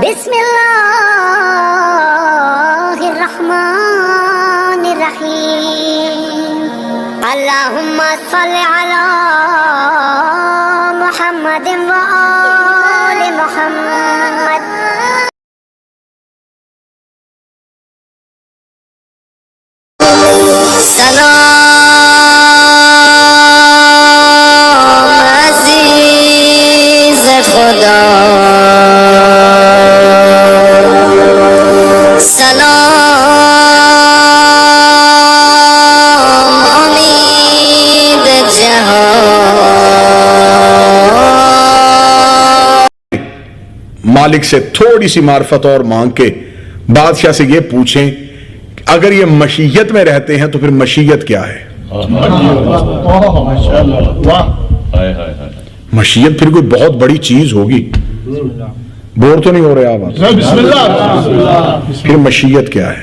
بسم اللہ الرحمن الرحیم اللہم صل علی محمد وآل محمد سلام عزیز خدا مالک سے تھوڑی سی معرفت اور مانگ کے بادشاہ سے یہ پوچھیں اگر یہ مشیت میں رہتے ہیں تو پھر مشیت کیا ہے؟ مشیت پھر کوئی بہت بڑی چیز ہوگی. بور تو نہیں ہو رہے آپ؟ پھر مشیت کیا ہے؟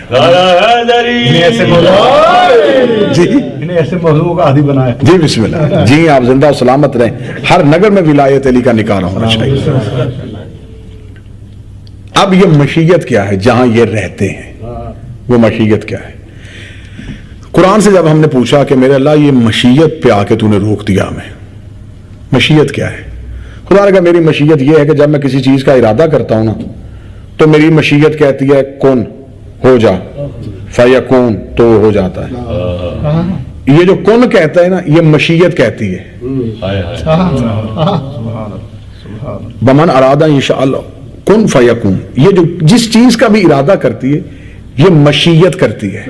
جی ایسے موضوع کا عادی بنایا. جی بسم اللہ. جی آپ زندہ و سلامت رہیں. ہر نگر میں ولایت علی کا نکاح ہونا چاہیے. اب یہ مشیت کیا ہے جہاں یہ رہتے ہیں؟ وہ مشیت کیا ہے؟ قرآن سے جب ہم نے پوچھا کہ میرے اللہ یہ مشیت پہ آ کے تو نے روک دیا ہمیں، مشیت کیا ہے؟ خدا نے کہا میری مشیت یہ ہے کہ جب میں کسی چیز کا ارادہ کرتا ہوں نا تو میری مشیت کہتی ہے کن ہو جا، فیکون تو ہو جاتا ہے. یہ جو کن کہتا ہے نا یہ مشیت کہتی ہے. بمن ارادہ انشاءاللہ کن فیکون، یہ جو جس چیز کا بھی ارادہ کرتی ہے یہ مشیت کرتی ہے.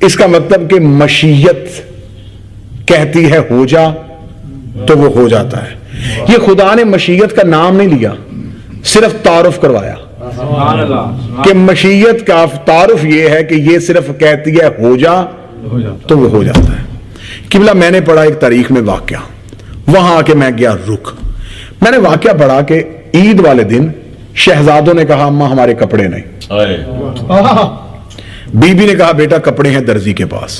اس کا مطلب کہ مشیت کہتی ہے ہو جا تو وہ ہو جاتا ہے. یہ خدا نے مشیت کا نام نہیں لیا، صرف تعارف کروایا کہ مشیت کا تعارف یہ ہے کہ یہ صرف کہتی ہے ہو جا تو وہ ہو جاتا ہے. قبلہ میں نے پڑھا ایک تاریخ میں واقعہ، وہاں آ کے میں گیا رک. میں نے واقعہ پڑھا کہ عید والے دن شہزادوں نے کہا اماں ہمارے کپڑے نہیں. بی بی نے کہا بیٹا کپڑے ہیں درزی کے پاس.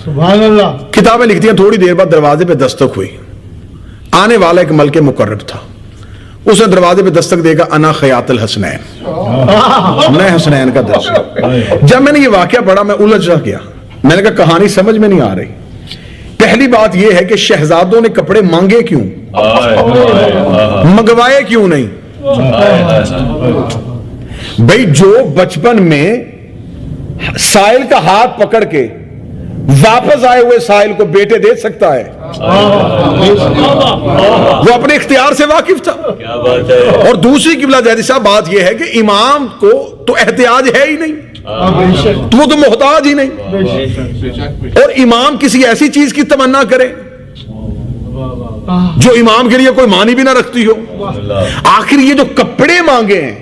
سبحان اللہ. کتابیں لکھتی ہیں تھوڑی دیر بعد دروازے پہ دستک ہوئی. آنے والا ایک ملک مقرب تھا. اس نے دروازے پہ دستک دے گا انا خیاط الحسنین، میں حسنین کا درس. جب میں نے یہ واقعہ پڑھا میں الجھ گیا. میں نے کہا کہانی سمجھ میں نہیں آ رہی. پہلی بات یہ ہے کہ شہزادوں نے کپڑے مانگے کیوں، منگوائے کیوں نہیں؟ بھئی جو بچپن میں سائل کا ہاتھ پکڑ کے واپس آئے ہوئے سائل کو بیٹے دے سکتا ہے، وہ اپنے اختیار سے واقف تھا. اور دوسری قبلہ جہدی صاحب بات یہ ہے کہ امام کو تو احتیاج ہے ہی نہیں، تو وہ تو محتاج ہی نہیں. اور امام کسی ایسی چیز کی تمنا کرے جو امام کے لیے کوئی معنی بھی نہ رکھتی ہو. آخر یہ جو کپڑے مانگے ہیں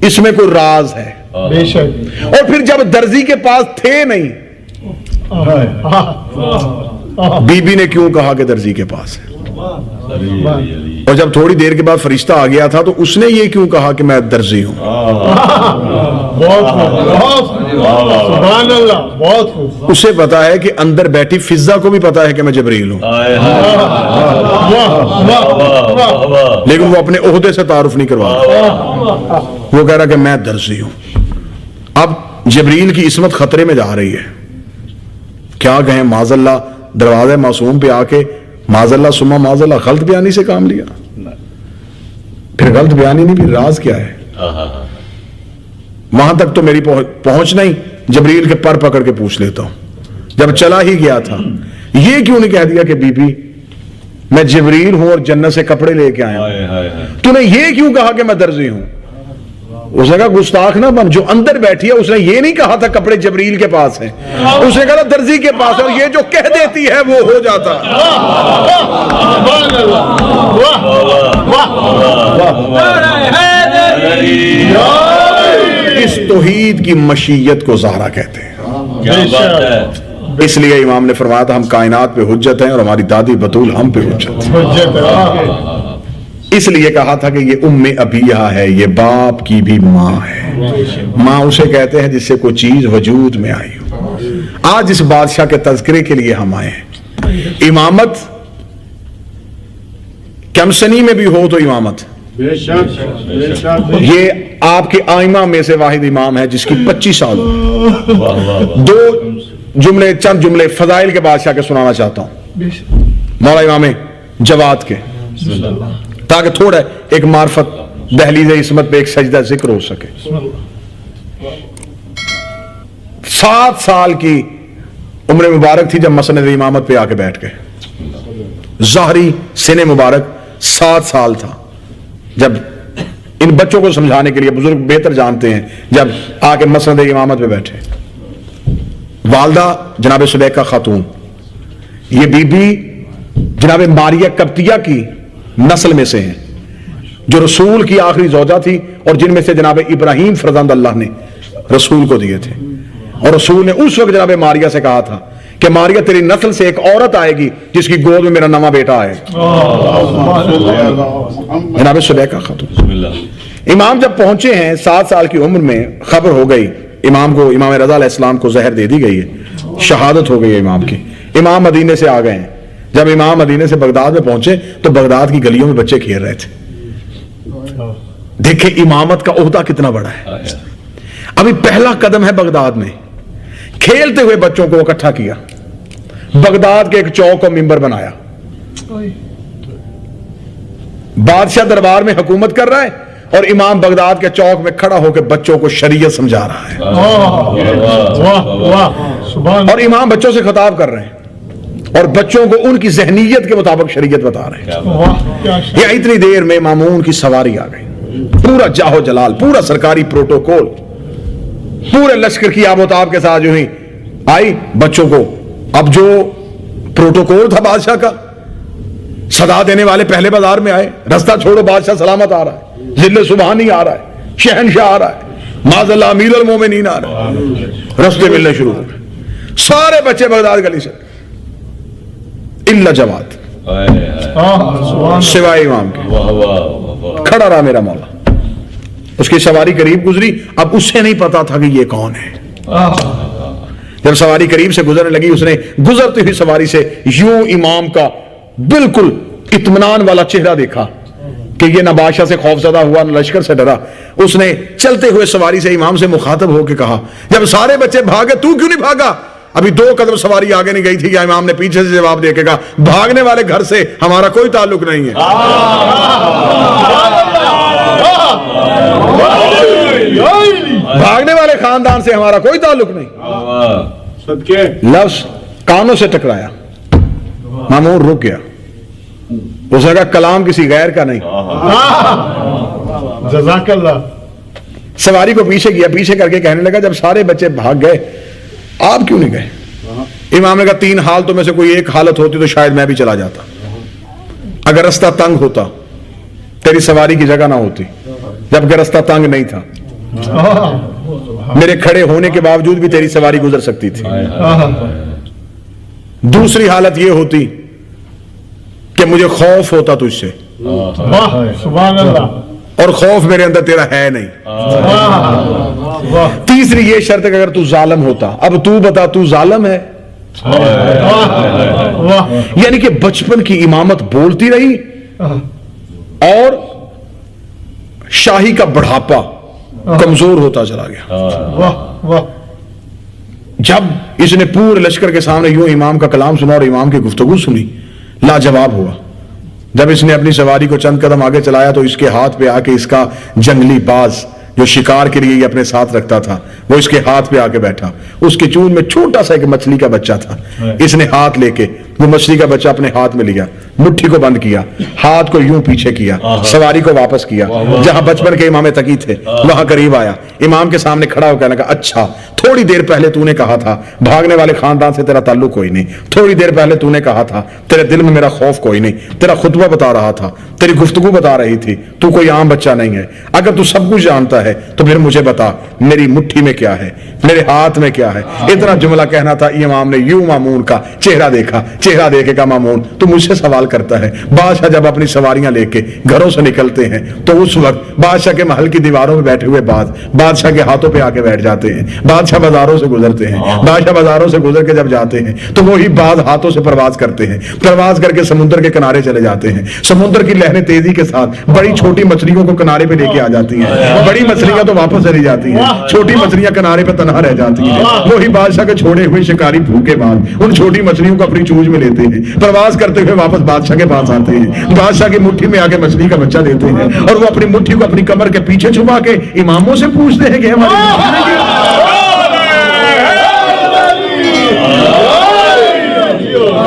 اس میں کوئی راز ہے. اور پھر جب درزی کے پاس تھے نہیں، بی بی نے کیوں کہا کہ درزی کے پاس ہے؟ اور جب تھوڑی دیر کے بعد فرشتہ آ گیا تھا تو اس نے یہ کیوں کہا کہ میں درزی ہوں؟ اسے پتا ہے کہ اندر بیٹھی فضا کو بھی پتا ہے کہ میں جبریل ہوں، لیکن وہ اپنے عہدے سے تعارف نہیں کروا رہا. وہ کہہ رہا کہ میں درزی ہوں. اب جبریل کی عصمت خطرے میں جا رہی ہے. کیا کہیں معاذ اللہ دروازے معصوم پہ آ کے معاذ اللہ سما معاذ اللہ غلط بیانی سے کام لیا. پھر غلط بیانی نہیں، پھر راز کیا ہے؟ وہاں تک تو میری پہنچنا ہی جبریل کے پر پکڑ کے پوچھ لیتا ہوں. جب چلا ہی گیا تھا یہ کیوں نہیں کہہ دیا کہ بی بی میں جبریل ہوں اور جنت سے کپڑے لے کے آیا ہوں، تو نے یہ کیوں کہا کہ میں درزی ہوں؟ اس نے کہا گستاخ نہ بن، جو اندر بیٹھی ہے اس نے یہ نہیں کہا تھا کپڑے جبریل کے پاس ہیں، اس نے کہا درزی کے پاس ہے، اور یہ جو کہہ دیتی ہے وہ ہو جاتا. اس توحید کی مشیت کو زہرا کہتے ہیں. اس لیے امام نے فرمایا تھا ہم کائنات پہ حجت ہیں اور ہماری دادی بطول ہم پہ حجت ہے. اس لیے کہا تھا کہ یہ ام ابیہ ہے، یہ باپ کی بھی ماں ہے. ماں اسے کہتے ہیں جس سے کوئی چیز وجود میں آئی ہو. آج اس بادشاہ کے تذکرے کے لیے ہم آئے ہیں. امامت کمسنی میں بھی ہو تو امامت، بے شک بے شک یہ آپ کے آئمہ میں سے واحد امام ہے جس کی 25 سال ہو. دو جملے چند جملے فضائل کے بادشاہ کے سنانا چاہتا ہوں مولا امام جواد کے, تاکہ تھوڑا ایک معرفت دہلیز عصمت پہ ایک سجدہ ذکر ہو سکے. 7 سال کی عمر مبارک تھی جب مسند امامت پہ آ کے بیٹھ گئے. ظاہری سن مبارک 7 سال تھا جب ان بچوں کو سمجھانے کے لیے بزرگ بہتر جانتے ہیں جب آ کے مسند امامت پہ بیٹھے. والدہ جناب سلیقہ خاتون, یہ بی بی جناب ماریہ قبطیہ کی نسل میں سے ہیں جو رسول کی آخری زوجہ تھی اور جن میں سے جناب ابراہیم فرزند اللہ نے رسول کو دیے تھے. اور رسول نے اس وقت جناب ماریہ سے کہا تھا کہ ماریہ تیری نسل سے ایک عورت آئے گی جس کی گود میں میرا نواں بیٹا آئے. جناب سلیقہ خاتون امام جب پہنچے ہیں 7 سال کی عمر میں خبر ہو گئی امام کو, امام رضا علیہ السلام کو زہر دے دی گئی ہے, شہادت ہو گئی ہے امام کی. امام مدینے سے آ گئے ہیں. جب امام مدینے سے بغداد میں پہنچے تو بغداد کی گلیوں میں بچے کھیل رہے تھے. دیکھیں امامت کا عہدہ کتنا بڑا ہے. ابھی پہلا قدم ہے بغداد میں. کھیلتے ہوئے بچوں کو اکٹھا کیا, بغداد کے ایک چوک کو منبر بنایا. بادشاہ دربار میں حکومت کر رہا ہے اور امام بغداد کے چوک میں کھڑا ہو کے بچوں کو شریعت سمجھا رہا ہے. اور امام بچوں سے خطاب کر رہے ہیں اور بچوں کو ان کی ذہنیت کے مطابق شریعت بتا رہے ہیں. یہ اتنی دیر میں مامون کی سواری آ گئی, پورا جاہو جلال, پورا سرکاری پروٹوکول, پورے لشکر کی آب کے ساتھ جو ہی آئی بچوں کو. اب جو پروٹوکول تھا بادشاہ کا, صدا دینے والے پہلے بازار میں آئے, رستہ چھوڑو بادشاہ سلامت آ رہا ہے, ذل سبحانی آ رہا ہے, شہنشاہ آ رہا ہے, معاذ اللہ امیر المومنین آ رہا ہے. رستے ملنے شروع ہو گئے. سارے بچے بغداد گلی سے الا جواد سوائے امام کے. کھڑا رہا میرا مولا. اس کی سواری قریب گزری. اب اس سے نہیں پتا تھا کہ یہ کون ہے. جب سواری قریب سے گزرنے لگی اس نے گزرتی ہوئی سواری سے یوں امام کا بالکل اطمینان والا چہرہ دیکھا کہ یہ نہ بادشاہ سے خوفزدہ ہوا نہ لشکر سے ڈرا. اس نے چلتے ہوئے سواری سے امام سے مخاطب ہو کے کہا, جب سارے بچے بھاگے تو کیوں نہیں بھاگا؟ ابھی 2 قدم سواری آگے نہیں گئی تھی کہ امام نے پیچھے سے جواب دے کے کہا, بھاگنے والے گھر سے ہمارا کوئی تعلق نہیں ہے. بھاگنے والے خاندان سے ہمارا کوئی تعلق نہیں. لفظ کانوں سے ٹکرایا, مامون رک گیا. اس نے کہا کلام کسی غیر کا نہیں. جزاک اللہ. سواری کو پیچھے کیا, پیچھے کر کے کہنے لگا جب سارے بچے بھاگ گئے آپ کیوں نہیں گئے؟ امام نے کہا 3 حالتوں میں سے کوئی ایک حالت ہوتی تو شاید میں بھی چلا جاتا. اگر رستہ تنگ ہوتا تیری سواری کی جگہ نہ ہوتی, جبکہ رستہ تنگ نہیں تھا. میرے کھڑے ہونے کے باوجود بھی تیری سواری گزر سکتی تھی. دوسری حالت یہ ہوتی کہ مجھے خوف ہوتا تجھ سے, سبحان اللہ, اور خوف میرے اندر تیرا ہے نہیں. تیسری یہ شرط کہ اگر تو ظالم ہوتا. اب تو بتا تو ظالم ہے؟ یعنی کہ بچپن کی امامت بولتی رہی اور شاہی کا بڑھاپا کمزور ہوتا چلا گیا. جب اس نے پورے لشکر کے سامنے یوں امام کا کلام سنا اور امام کی گفتگو سنی, لاجواب ہوا. جب اس نے اپنی سواری کو چند قدم آگے چلایا تو اس کے ہاتھ پہ آ کے اس کا جنگلی باز جو شکار کے لیے یہ اپنے ساتھ رکھتا تھا وہ اس کے ہاتھ پہ آ کے بیٹھا. اس کے چون میں چھوٹا سا ایک مچھلی کا بچہ تھا. اس نے ہاتھ لے کے وہ مچھلی کا بچہ اپنے ہاتھ میں لیا, مٹھی کو بند کیا, ہاتھ کو یوں پیچھے کیا, سواری کو واپس کیا. جہاں بچپن کے امام تقی تھے وہاں قریب آیا, امام کے سامنے کھڑا ہو کہنے لگا, اچھا تھوڑی دیر پہلے تو نے کہا تھا بھاگنے والے خاندان سے تیرا تعلق کوئی نہیں. تھوڑی دیر پہلے تو نے کہا تھا تیرے دل میں میرا خوف کوئی نہیں. تیرا خطبہ بتا رہا تھا, تیری گفتگو بتا رہی تھی, تو کوئی عام بچہ نہیں ہے. اگر تو سب کچھ جانتا ہے تو پھر مجھے بتا میری مٹھی میں کیا ہے, میرے ہاتھ میں کیا ہے. اتنا جملہ کہنا تھا. امام نے یوں مامون کا چہرہ دیکھا, چہرہ دیکھے کہا مامون تو مجھ سے سوال کرتا ہے. بادشاہ جب اپنی سواریاں لے کے گھروں سے نکلتے ہیں تو اس وقت بادشاہ کے محل کی دیواروں میں بیٹھے ہوئے باز بادشاہ کے ہاتھوں پہ آ کے بیٹھ جاتے ہیں. بادشاہ بازاروں سے گزرتے ہیں, بادشاہ بازاروں سے گزر کے جب جاتے ہیں تو وہی باز ہاتھوں سے پرواز کرتے ہیں, پرواز کر کے سمندر کے کنارے چلے جاتے ہیں. سمندر کی لہروں لہریں تیزی کے ساتھ بڑی چھوٹی مچھلیوں کو کنارے پہ لے کے آ جاتی ہیں، بڑی مچھلیاں تو واپس چلی جاتی ہیں، چھوٹی مچھلیاں کنارے پہ تنہا رہ جاتی ہیں۔ وہی بادشاہ کے چھوڑے ہوئے شکاری بھوکے بعد ان چھوٹی مچھلیوں کو اپنی چونچ میں لیتے ہیں، پرواز کرتے ہوئے واپس بادشاہ کے پاس آتے ہیں، بادشاہ کی مٹھی میں آ کے مچھلی کا بچہ دیتے ہیں، اور وہ اپنی مٹھی کو اپنی کمر کے پیچھے چھپا کے اماموں سے پوچھتے ہیں کہ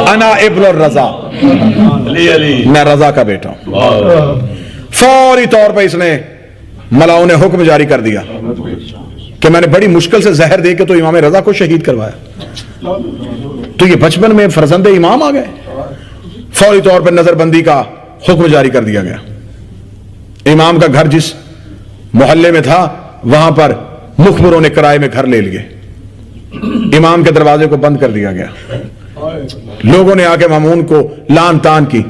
انا ابن الرضا، میں رضا کا بیٹا ہوں۔ فوری طور پہ اس نے ملاؤں نے حکم جاری کر دیا کہ میں نے بڑی مشکل سے زہر دے کے تو امام رضا کو شہید کروایا، تو یہ بچپن میں فرزند امام آ گئے۔ فوری طور پر نظر بندی کا حکم جاری کر دیا گیا، امام کا گھر جس محلے میں تھا وہاں پر مخبروں نے کرائے میں گھر لے لیے، امام کے دروازے کو بند کر دیا گیا۔ لوگوں نے آ کے مامون کو لان تان کی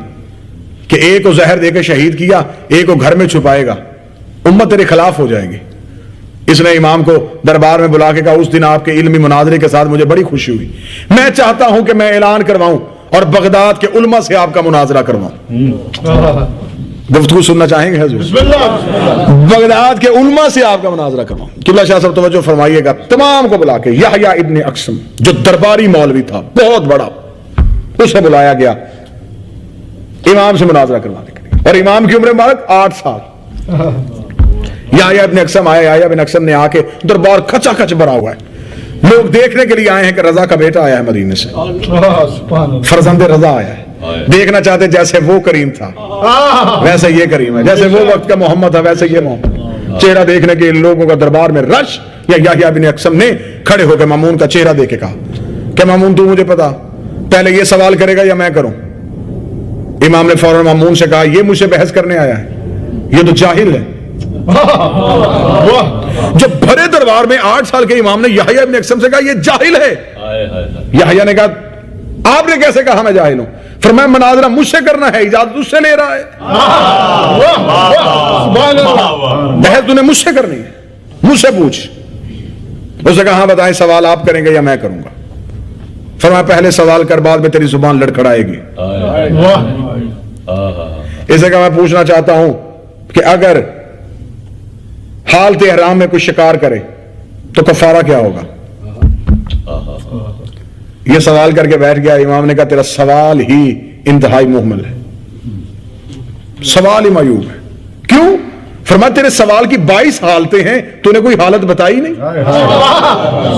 کہ ایک کو زہر دے کے شہید کیا، ایک کو گھر میں چھپائے گا، امت تیرے خلاف ہو جائے گی۔ اس نے امام کو دربار میں بلا کے کہا اس دن آپ کے علمی مناظرے کے ساتھ مجھے بڑی خوشی ہوئی، میں چاہتا ہوں کہ میں اعلان کرواؤں اور بغداد کے علماء سے آپ کا مناظرہ کرواؤں۔ گفتگو سننا چاہیں گے حضور؟ بغداد کے علماء سے آپ کا مناظرہ کرواؤں۔ قبلہ شاہ صاحب توجہ فرمائیے گا، تمام کو بلا کے یحییٰ ابن اقسم جو درباری مولوی تھا بہت بڑا، اسے بلایا گیا امام سے مناظرہ کروانے کے لیے، اور امام کی عمر مبارک 8 سال۔ یحییٰ ابن اقسم آیا، یحییٰ ابن اقسم نے آ کے دربار کھچا کھچ بھرا ہوا ہے، لوگ دیکھنے کے لیے آئے ہیں کہ رضا کا بیٹا آیا ہے مدینے سے، فرزند رضا آیا ہے، دیکھنا چاہتے جیسے وہ کریم تھا ویسے یہ کریم ہے، جیسے وہ وقت کا محمد تھا ویسے یہ محمد۔ چہرہ دیکھنے کے لوگوں کا دربار میں رش، یا یحییٰ ابن اقسم نے کھڑے ہو کے مامون کا چہرہ دیکھ کے کہا کہ مامون تو مجھے پتا پہلے یہ سوال کرے گا یا میں کروں؟ امام نے فوراً مامون سے کہا یہ مجھ سے بحث کرنے آیا ہے، یہ تو جاہل ہے۔ جب بھرے دربار میں 8 سال کے امام نے یحییٰ ابن اقسم سے کہا یہ جاہل ہے، یحییٰ نے کہا آپ نے کیسے کہا میں جاہل ہوں؟ فرمایا مناظرہ مجھ سے کرنا ہے، اجازت اس سے لے رہا ہے، بحث تو نے مجھ سے کرنی ہے، مجھ سے پوچھ۔ اس نے کہا ہاں بتائیں سوال آپ کریں گے یا میں کروں گا؟ فرمایا پہلے سوال کر بعد میں تیری زبان لڑکھڑائے گی۔ اسے کہا میں پوچھنا چاہتا ہوں کہ اگر حالت احرام میں کوئی شکار کرے تو کفارہ کیا ہوگا؟ یہ سوال کر کے بیٹھ گیا۔ امام نے کہا تیرا سوال ہی انتہائی محمل ہے، سوال ہی معیوب ہے۔ کیوں؟ فرمایا تیرے سوال کی 22 حالتیں ہیں، تو نے کوئی حالت بتائی نہیں۔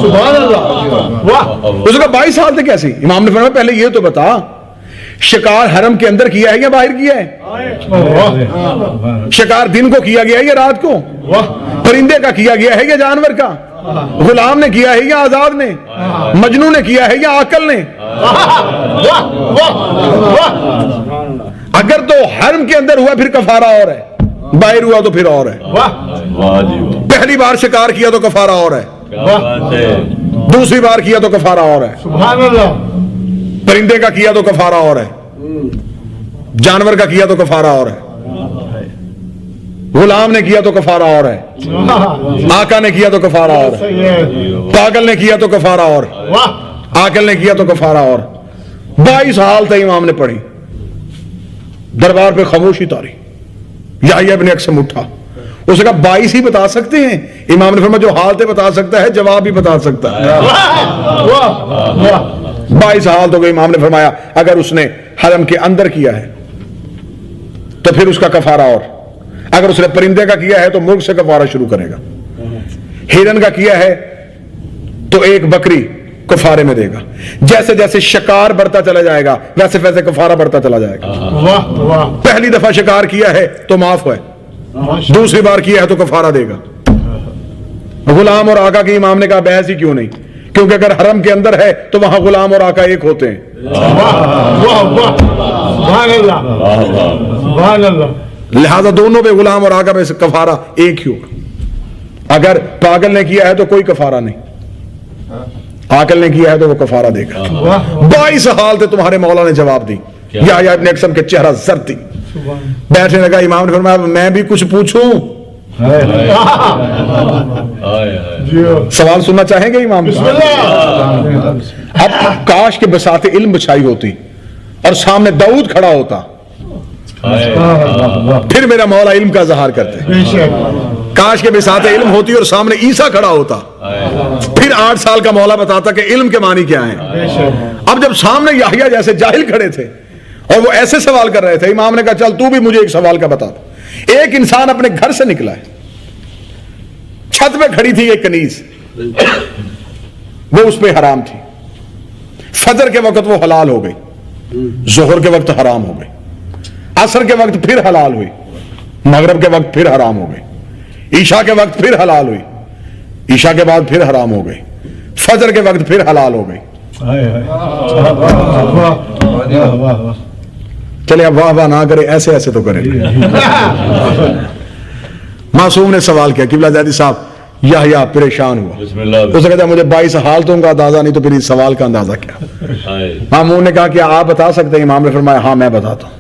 سبحان اللہ۔ اس نے کہا 22 حالتیں کیسی؟ امام نے فرمایا پہلے یہ تو بتا شکار حرم کے اندر کیا ہے یا باہر کیا ہے؟ شکار دن کو کیا گیا ہے یا رات کو؟ پرندے کا کیا گیا ہے یا جانور کا؟ غلام نے کیا ہے یا آزاد نے؟ مجنون نے کیا ہے یا عاقل نے؟ اگر تو حرم کے اندر ہوا پھر کفارہ اور ہے، باہر ہوا تو پھر اور ہے۔ پہلی بار شکار کیا تو کفارہ اور ہے، دوسری بار کیا تو کفارہ اور ہے، سبحان اللہ۔ پرندے کا کیا تو کفارہ اور ہے، جانور کا کیا تو کفارہ اور ہے، غلام نے کیا تو کفارہ اور ہے، آقا نے کیا تو کفارہ اور ہے، پاگل نے کیا تو کفارہ اور، عاقل نے کیا تو کفارہ اور۔ 22 حالتیں امام نے پڑھی، دربار پہ خاموشی تاری۔ یحییٰ ابن اقسم اٹھا، اس نے کہا 22 ہی بتا سکتے ہیں؟ امام نے فرمایا جو حالتیں بتا سکتا ہے جواب بھی بتا سکتا ہے۔ 22 حالت ہو گئی۔ امام نے فرمایا اگر اس نے حرم کے اندر کیا ہے تو پھر اس کا کفارہ اور، اگر اس نے پرندے کا کیا ہے تو مرغ سے کفارہ شروع کرے گا، ہرن کا کیا ہے تو ایک بکری کفارے میں دے گا، جیسے جیسے شکار بڑھتا چلا جائے گا ویسے ویسے کفارہ بڑھتا چلا جائے گا۔ پہلی دفعہ شکار کیا ہے تو معاف ہے، دوسری بار کیا ہے تو کفارہ دے گا۔ غلام اور آقا کی امام نے کہا بحث ہی کیوں نہیں، کیونکہ اگر حرم کے اندر ہے تو وہاں غلام اور آقا ایک ہوتے ہیں۔ لہذا دونوں پہ غلام اور آقا پہ کفارہ ایک ہی ہوگا۔ اگر پاگل نے کیا ہے تو کوئی کفارہ نہیں، عاقل نے کیا ہے تو وہ کفارہ دے گا۔ 22 حالتیں تمہارے مولا نے جواب دی۔ یحییٰ ابن اقسم کے چہرہ زرد تھی، بیٹھنے لگا۔ امام نے فرمایا میں بھی کچھ پوچھوں؟ سوال سننا چاہیں گے امام؟ اب کاش کے بساط علم بچھائی ہوتی اور سامنے داؤد کھڑا ہوتا پھر میرا مولا علم کا اظہار کرتے. کاش کے بساط علم ہوتی اور سامنے عیسیٰ کھڑا ہوتا, پھر 8 سال کا مولا بتاتا کہ علم کے معنی کیا ہیں. اب جب سامنے یحییٰ جیسے جاہل کھڑے تھے اور وہ ایسے سوال کر رہے تھے, امام نے کہا چل تو بھی مجھے ایک سوال کا بتا. ایک انسان اپنے گھر سے نکلا ہے, چھت پہ کھڑی تھی ایک کنیز, وہ اس پہ حرام تھی. فجر کے وقت وہ حلال ہو گئی, ظہر کے وقت حرام ہو گئی, عصر کے وقت پھر حلال ہوئی, مغرب کے وقت پھر حرام ہو گئی, عشاء کے وقت پھر حلال ہوئی, عشاء کے بعد پھر حرام ہو گئی, فجر کے وقت پھر حلال ہو گئی. چلے اب واہ واہ نہ کرے, ایسے ایسے تو کرے. معصوم نے سوال کیا, قبلہ زیدی صاحب یحییٰ پریشان ہوا, اس نے کہا مجھے 22 حالتوں کا اندازہ نہیں تو پھر اس سوال کا اندازہ کیا. مامون نے کہا کیا آپ بتا سکتے ہیں؟ امام نے فرمایا ہاں میں بتاتا ہوں.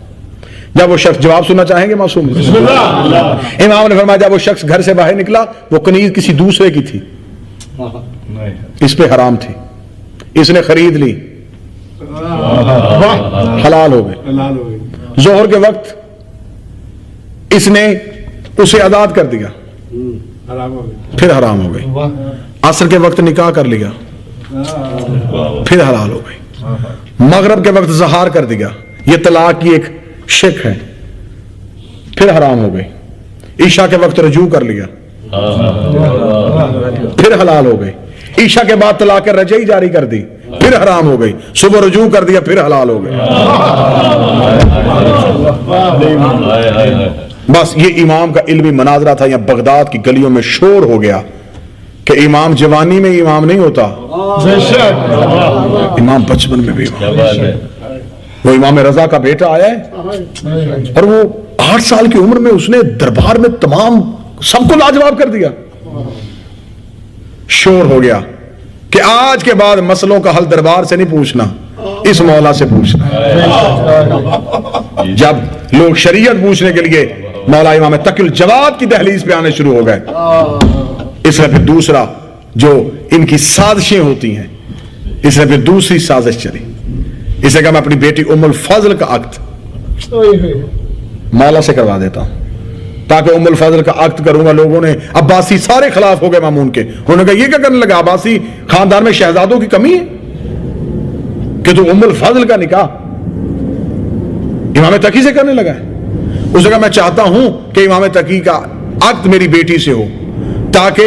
جب وہ شخص, جواب سننا چاہیں گے معصوم؟ امام نے فرمایا جب وہ شخص گھر سے باہر نکلا, وہ کنیز کسی دوسرے کی تھی, اس پہ حرام تھی, اس نے خرید لی, حلال ہو گئی. ظہر کے وقت اس نے اسے آزاد کر دیا, پھر حرام ہو گئی. عصر کے وقت نکاح کر لیا, پھر حلال ہو گئی. مغرب کے وقت زہار کر دیا, یہ طلاق کی ایک شک ہے, پھر حرام ہو گئی. عشاء کے وقت رجوع کر لیا, پھر حلال ہو گئی. عشاء کے بعد طلاق رجعی جاری کر دی, پھر حرام ہو گئی. صبح رجوع کر دیا, پھر حلال ہو گئی. بس یہ امام کا علمی مناظرہ تھا. یا بغداد کی گلیوں میں شور ہو گیا کہ امام جوانی میں امام نہیں ہوتا, امام بچپن میں بھی امام. وہ امام رضا کا بیٹا آیا ہے اور وہ 8 سال کی عمر میں اس نے دربار میں تمام سب کو لاجواب کر دیا. شور ہو گیا کہ آج کے بعد مسئلوں کا حل دربار سے نہیں پوچھنا, اس مولا سے پوچھنا. جب لوگ شریعت پوچھنے کے لیے مولا امام تقی الجواد کی دہلیز پہ آنے شروع ہو گئے, اس نے پھر دوسرا جو ان کی سازشیں ہوتی ہیں, اس نے پھر دوسری سازش چلی. اس نے کہا میں اپنی بیٹی ام الفضل کا عقد مولا سے کروا دیتا ہوں, تاکہ ام الفضل کا عقد کروں گا. لوگوں نے, عباسی سارے خلاف ہو گئے مامون کے, انہوں نے کہا یہ کیا کرنے لگا, عباسی خاندان میں شہزادوں کی کمی ہے کہ تو ام الفضل کا نکاح امام تقی سے کرنے لگا ہے. اس نے کہا میں چاہتا ہوں کہ امام تقی کا عقد میری بیٹی سے ہو, تاکہ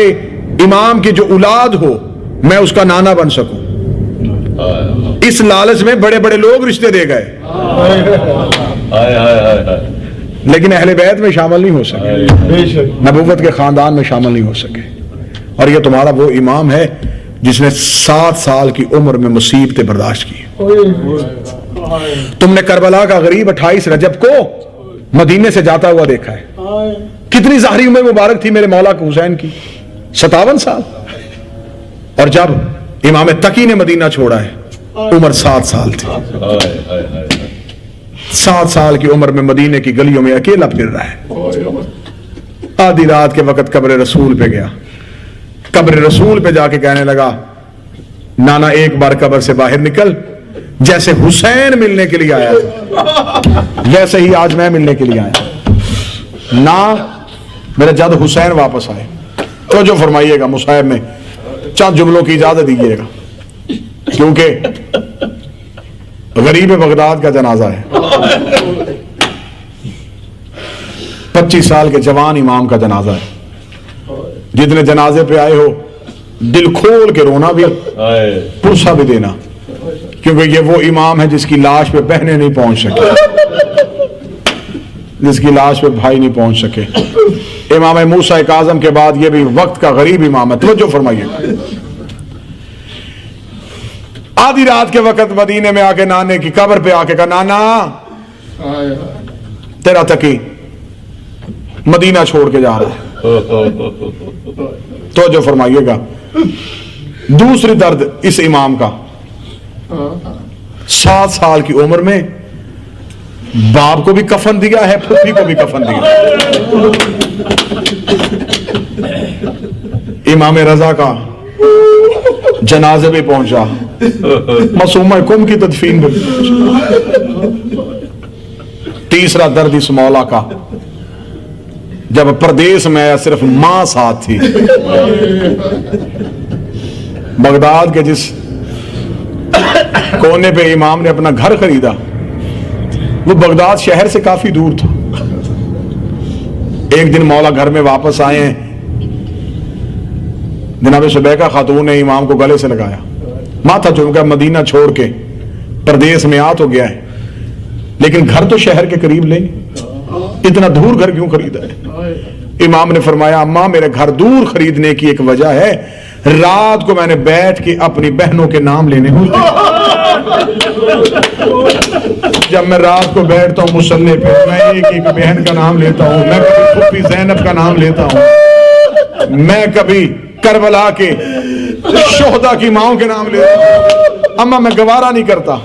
امام کی جو اولاد ہو میں اس کا نانا بن سکوں. اس لالچ میں بڑے بڑے لوگ رشتے دے گئے, لیکن اہل بیت میں شامل نہیں ہو سکے, نبوت کے خاندان میں شامل نہیں ہو سکے. اور یہ تمہارا وہ امام ہے جس نے 7 سال کی عمر میں مصیبتیں برداشت کی. تم نے کربلا کا غریب 28 رجب کو مدینے سے جاتا ہوا دیکھا ہے. کتنی ظاہری عمر مبارک تھی میرے مولا کو حسین کی, 57 سال. اور جب امام تقی نے مدینہ چھوڑا ہے عمر 7 سال تھی. 7 سال کی عمر میں مدینے کی گلیوں میں اکیلا پھر رہا ہے. آدھی رات کے وقت قبر رسول پہ گیا, قبر رسول پہ جا کے کہنے لگا نانا ایک بار قبر سے باہر نکل, جیسے حسین ملنے کے لیے آیا تھا ویسے ہی آج میں ملنے کے لیے آیا. نہ میرے جد حسین واپس آئے. تو جو فرمائیے گا مصاحب میں چند جملوں کی اجازت دیجیے گا, کیونکہ غریب بغداد کا جنازہ ہے. 25 سال کے جوان امام کا جنازہ ہے. جتنے جنازے پہ آئے ہو دل کھول کے رونا بھی, پرسہ بھی دینا, کیونکہ یہ وہ امام ہے جس کی لاش پہ بہنیں نہیں پہنچ سکے, جس کی لاش پہ بھائی نہیں پہنچ سکے. امام موسیٰ کاظم کے بعد یہ بھی وقت کا غریب امام ہے. توجہ فرمائیے. آدھی رات کے وقت مدینے میں آ کے نانے کی قبر پہ آ کے کہا نانا تیرا تقی مدینہ چھوڑ کے جا رہا ہے. توجہ فرمائیے گا. دوسری درد اس امام کا, 7 سال کی عمر میں باپ کو بھی کفن دیا ہے, پھوپھی کو بھی کفن دیا. امام رضا کا جنازے میں پہنچا, معصومہ کم کی تدفین میں پہنچا. تیسرا درد اس مولا کا، جب پردیس میں آیا صرف ماں ساتھ تھی۔ بغداد کے جس کونے پہ امام نے اپنا گھر خریدا وہ بغداد شہر سے کافی دور تھا۔ ایک دن مولا گھر میں واپس آئے ہیں، جناب سبیکہ خاتون نے امام کو گلے سے لگایا، ماتھا چومکا مدینہ چھوڑ کے پردیس میں آ تو گیا ہے لیکن گھر تو شہر کے قریب لیں، اتنا دور گھر کیوں خریدا ہے؟ امام نے فرمایا اماں میرے گھر دور خریدنے کی ایک وجہ ہے، رات کو میں نے بیٹھ کے اپنی بہنوں کے نام لینے ہوتے، جب میں رات کو بیٹھتا ہوں مصلی پہ میں ایک ایک بہن کا نام لیتا ہوں، میں کبھی پھوپھی زینب کا نام لیتا ہوں، میں کبھی کربلا کے شہداء کی ماؤں کے نام لیتا ہوں، اماں میں گوارا نہیں کرتا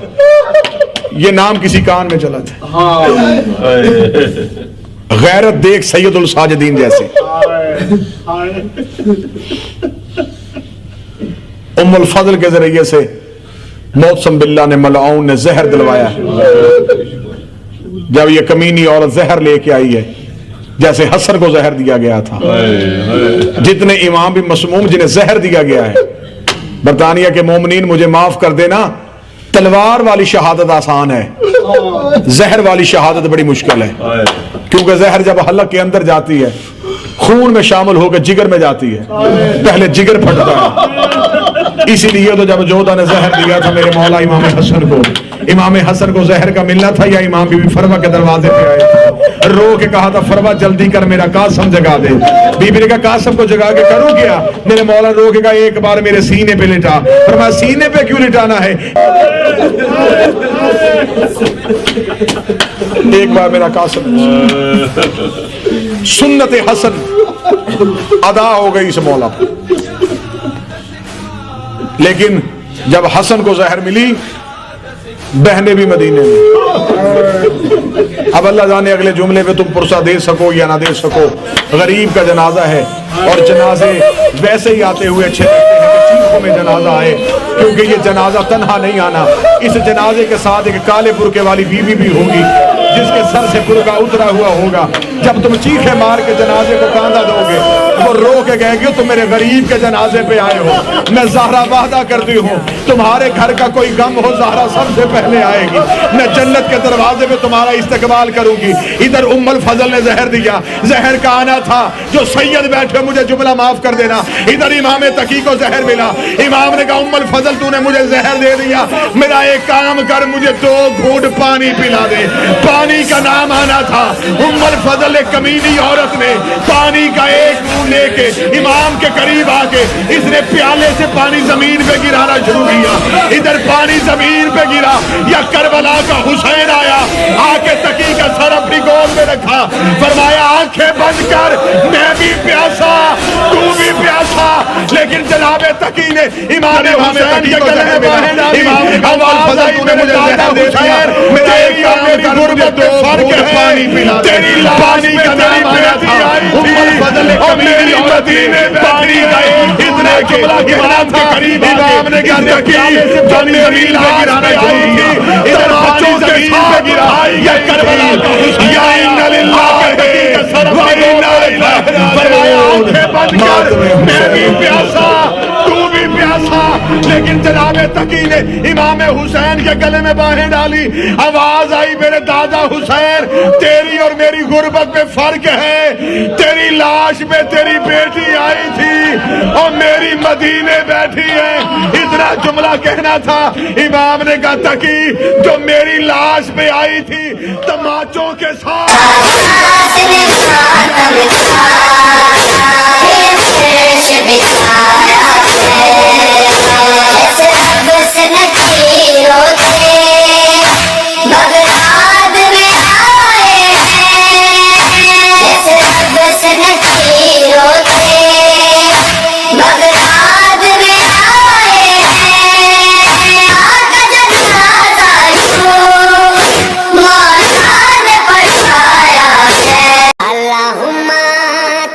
یہ نام کسی کان میں چلا جائے۔ غیرت دیکھ سید الساجدین جیسے ام الفضل کے ذریعے سے موسم باللہ نے ملعون نے زہر دلوایا ہے، جب یہ کمینی عورت زہر لے کے آئی ہے جیسے حسن کو زہر دیا گیا تھا، جتنے امام بھی مسموم جنہیں زہر دیا گیا ہے، برطانیہ کے مومنین مجھے معاف کر دینا، تلوار والی شہادت آسان ہے، زہر والی شہادت بڑی مشکل ہے، کیونکہ زہر جب حلق کے اندر جاتی ہے خون میں شامل ہو کے جگر میں جاتی ہے، پہلے جگر پھٹتا ہے، اسی لیے تو جب جودہ نے زہر دیا تھا میرے مولا امام حسن کو زہر کا ملنا تھا یا امام بی بی فروا کے دروازے پہ آئے تھے، رو کے کہا تھا فروا جلدی کر میرا قاسم جگا دے، بی بی نے کہا قاسم کو جگا کے کروں کیا؟ میرے مولا رو کے کہا ایک بار میرے سینے پہ لٹا، فرمایا سینے پہ کیوں لٹانا ہے؟ ایک بار میرا قاسم، سنت حسن ادا ہو گئی اس مولا پر، لیکن جب حسن کو زہر ملی بہنیں بھی مدینے میں، اب اللہ جانے اگلے جملے پہ تم پرسہ دے سکو یا نہ دے سکو، غریب کا جنازہ ہے اور جنازے ویسے ہی آتے ہوئے اچھے لگتے ہیں کہ چیخوں میں جنازہ آئے، کیونکہ یہ جنازہ تنہا نہیں آنا، اس جنازے کے ساتھ ایک کالے برقعے والی بیوی بھی ہوگی جس کے سر سے برقع اترا ہوا ہوگا، جب تم چیخے مار کے جنازے کو کاندھا دو گے وہ رو کے کہے گی تم میرے غریب کے جنازے پہ آئے ہو، میں زہرا وعدہ کرتی ہوں تمہارے گھر کا کوئی غم ہو زہرا سب سے پہلے آئے گی، میں جنت کے دروازے پہ تمہارا استقبال کروں گی۔ ادھر ام الفضل نے زہر دیا، زہر کا آنا تھا، جو سید بیٹھے مجھے جملہ معاف کر دینا، ادھر امام تقی کو زہر ملا، امام نے کہا ام الفضل تو نے مجھے زہر دے دیا، میرا ایک کام کر مجھے 2 گھونٹ پانی پلا دے، پانی کا نام آنا تھا، ام الفضل ایک کمینی عورت نے پانی کا ایک منہ لے کے امام کے قریب آ کے اس نے پیالے سے پانی زمین پہ گرانا شروع کیا، ادھر پانی زمین پہ گرا، یا کربلا کا حسین آیا آ کے تقی کا سر اپنی گود میں رکھا، فرمایا آنکھیں بند کر میں بھی پیاسا تو بھی پیاسا، لیکن جناب تقی نے امام حسین کے گلے میں باہیں ڈالی، آواز آئی میرے دادا حسین تیری اور میری غربت میں فرق ہے، تیری پانی کا نام آیا تھا، ام الفضل اور میری مدینے پانی کا ایک اتنا جملہ گرا تھا، امام نے کہا تقی جو میری لاش پہ آئی تھی ادھر بچوں کے ساتھ گرا، یا کربلا کا حسین یا ان للہ کہے و انا الیہ، فرمایا آنکھیں بند کر میں بھی پیاسا تو بھی پیاسا، لیکن جناب تقی نے امام حسین کے گلے میں باہیں ڈالی، آواز آئی میرے دادا حسین تیری اور میری غربت میں فرق ہے، تیری لاش پہ تیری بیٹی آئی تھی اور میری مدینے بیٹھی ہے، اتنا جملہ کہنا تھا، امام نے کہا تقی جو میری لاش پہ آئی تھی تماچوں کے ساتھ اللهم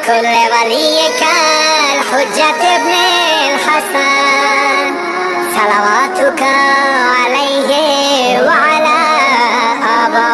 كل وليك الحجة ابن الحسن